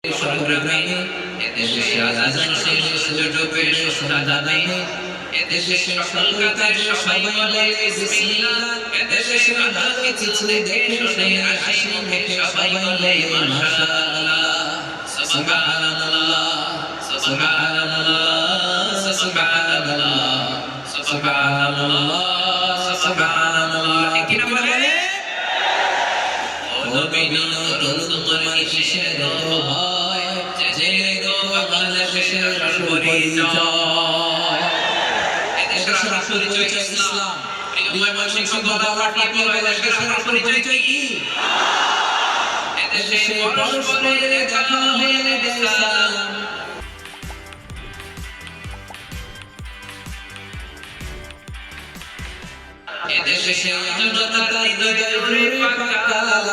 সংগ্রামে এদেশে আজান শেষে সূর্য পেয়ে সোনা দানে এদেশে সকল কাজে সবাই বলে বিসমিল্লাহ এদেশে সোনাকে চিছলে দেখে শুনে হাসি মুখে সবাই বলে মাশাআল্লাহ সুবহানাল্লাহ সুবহানাল্লাহ সুবহানাল্লাহ সুবহানাল্লাহ সুবহানাল্লাহ কি নাম বলে ও বিনো তোমার কিসের ভয় জেনে গো বাংলাদেশের পরিচয় এদেশের পরিচয় ইসলাম প্রিয় মুসলিম বাবা টিপে বলে দেশের পরিচয় কি এদেশে পরস্পরে দেখা হয়ে দেয় সালাম এদেশে জনতার হৃদয় জুড়ে পাকালাম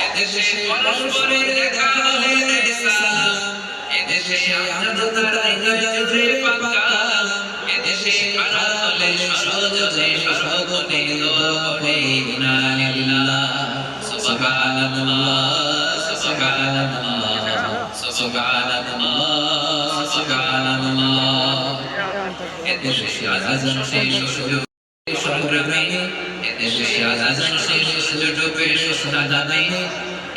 এদেশে পরস্পরে দেখা হয়ে দেয় সালাম এদেশে জনতার হৃদয় জুড়ে পাকালাম এদেশে খারাপে সহজে সগতে হবে না লিল্লাহ সুবহানাল্লাহ সুবহানাল্লাহ সুবহানাল্লাহ সুবহানাল্লাহ এদেশে আজান শেষে সংগ্রামে এদেশে আজান শেষে সূর্য পেয়ে সোনা দানে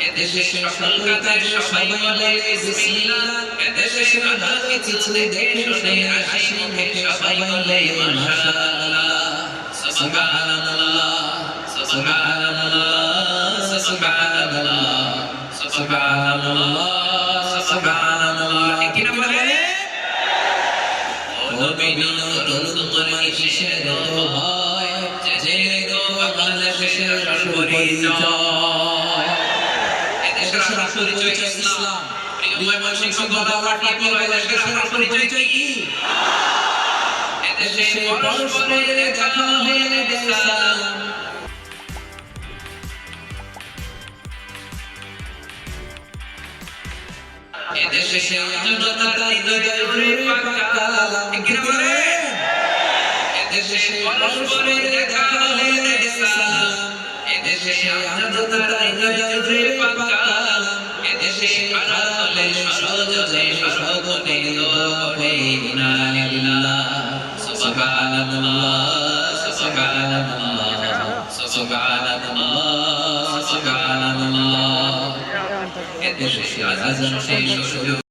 এদেশে সকল কাজে সবাই বলে বিসমিল্লাহ এদেশে সোনাকে চিছলে দেখে শুনে হাসি মুখে সবাই বলে মাশাআল্লাহ সুবহানাল্লাহ সুবহানাল্লাহ সুবহানাল্লাহ সুবহানাল্লাহ সুবহানাল্লাহ কি নাম বলে ও বিনো তোমার কিসের ভয় জেনে গো বাংলাদেশের পরিচয় এদেশের পরিচয় ইসলাম প্রিয় মুসলিম বাবা টিপে বলে দেশের পরিচয় কি এদেশে পরস্পরে দেখা হয়ে দেয় সালাম এদেশে জনতার হৃদয় জুড়ে পাকালাম এদেশে পরস্পরে দেখা হয়ে দেয় সালাম এদেশে জনতার হৃদয় জুড়ে পাকালাম এদেশে খারাপে সহজে সগতে হবে না লিল্লাহ সুবহানাল্লাহ সুবহানাল্লাহ সুবহানাল্লাহ সুবহানাল্লাহ এদেশে আজান শেষে